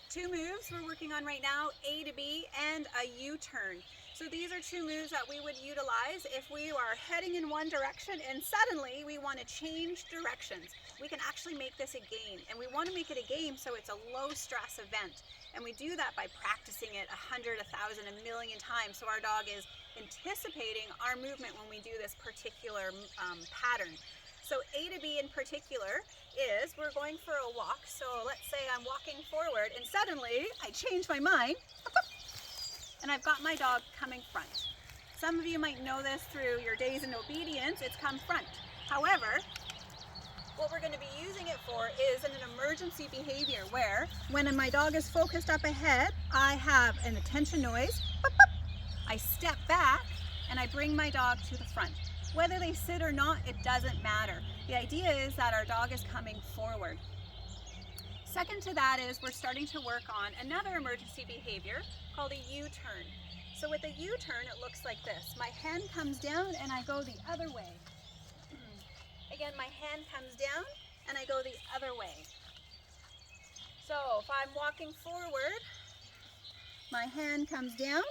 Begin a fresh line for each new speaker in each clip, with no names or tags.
Two moves we're working on right now, A to B and a U-turn. So these are two moves that we would utilize if we are heading in one direction and suddenly we want to change directions. We can actually make this a game, and we want to make it a game so it's a low stress event. And we do that by practicing it 100, 1,000, a million times, so our dog is anticipating our movement when we do this particular pattern. So A to B in particular is we're going for a walk. So let's say I'm walking forward and suddenly I change my mind and I've got my dog coming front. Some of you might know this through your days in obedience, it's come front. However, what we're going to be using it for is an emergency behavior where when my dog is focused up ahead, I have an attention noise, I step back and I bring my dog to the front. Whether they sit or not, it doesn't matter. The idea is that our dog is coming forward. Second to that is we're starting to work on another emergency behavior called a U-turn. So with a U-turn, it looks like this. My hand comes down and I go the other way. Again, my hand comes down and I go the other way. So if I'm walking forward, my hand comes down,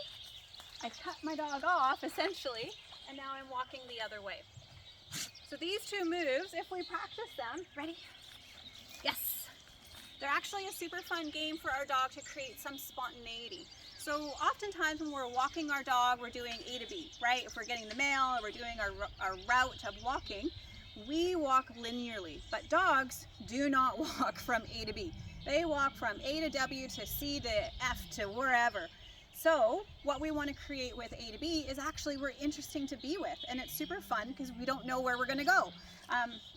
I cut my dog off essentially, and now I'm walking the other way. So these two moves, if we practice them, ready? Yes. They're actually a super fun game for our dog to create some spontaneity. So oftentimes when we're walking our dog, we're doing A to B, right? If we're getting the mail or we're doing our route of walking, we walk linearly, but dogs do not walk from A to B. They walk from A to W to C to F to wherever. So what we want to create with A to B is actually we're interesting to be with, and it's super fun because we don't know where we're going to go,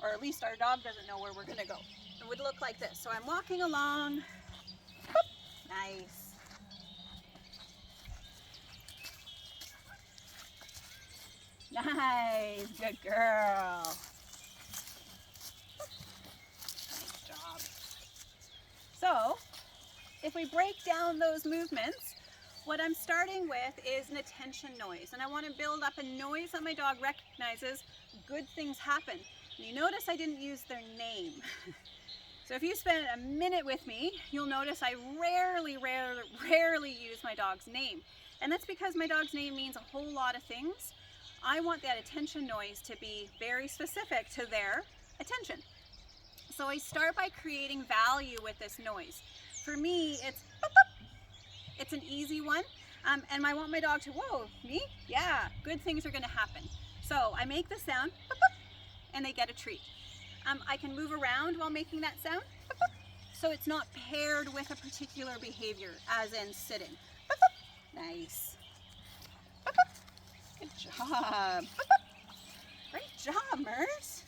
or at least our dog doesn't know where we're going to go. It would look like this. So I'm walking along. Nice. Nice, good girl. Nice job. So if we break down those movements, what I'm starting with is an attention noise, and I want to build up a noise that my dog recognizes good things happen. And you notice I didn't use their name. So if you spend a minute with me, you'll notice I rarely use my dog's name. And that's because my dog's name means a whole lot of things. I want that attention noise to be very specific to their attention. So I start by creating value with this noise. For me, it's an easy one, and I want my dog to, whoa, me? Yeah, good things are going to happen. So I make the sound, and they get a treat. I can move around while making that sound, so it's not paired with a particular behavior, as in sitting. Nice. Good job. Great job, Mers.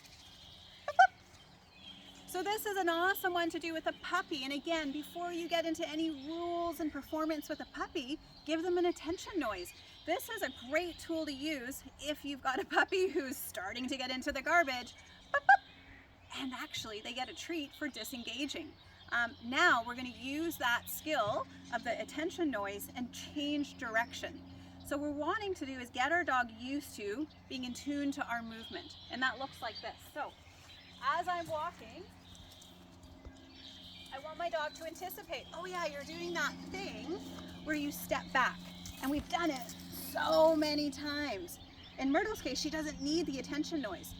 So this is an awesome one to do with a puppy. And again, before you get into any rules and performance with a puppy, give them an attention noise. This is a great tool to use if you've got a puppy who's starting to get into the garbage. And actually, they get a treat for disengaging. Now we're going to use that skill of the attention noise and change direction. So what we're wanting to do is get our dog used to being in tune to our movement. And that looks like this. So as I'm walking, I want my dog to anticipate, oh yeah, you're doing that thing where you step back. And we've done it so many times. In Myrtle's case, she doesn't need the attention noise,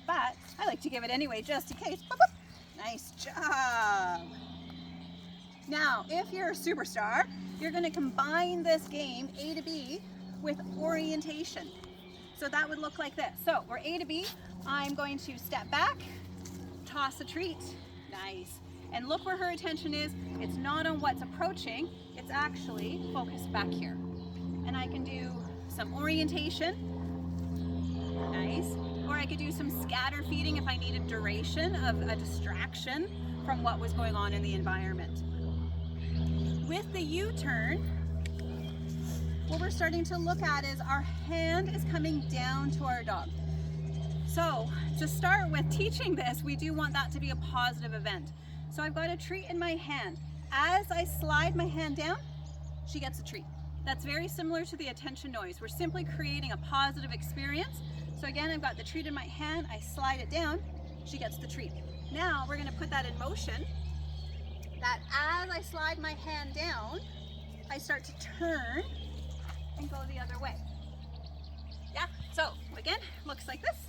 but I like to give it anyway, just in case. Nice job. Now, if you're a superstar, you're going to combine this game, A to B, with orientation. So that would look like this. So we're A to B. I'm going to step back, toss a treat. Nice. And look where her attention is. It's not on what's approaching. It's actually focused back here. And I can do some orientation. Nice. Or I could do some scatter feeding if I needed duration of a distraction from what was going on in the environment. With the U-turn, what we're starting to look at is our hand is coming down to our dog. So to start with teaching this, we do want that to be a positive event. So I've got a treat in my hand. As I slide my hand down, she gets a treat. That's very similar to the attention noise. We're simply creating a positive experience. So again, I've got the treat in my hand, I slide it down, she gets the treat. Now we're going to put that in motion that as I slide my hand down, I start to turn and go the other way. Yeah, so again, looks like this.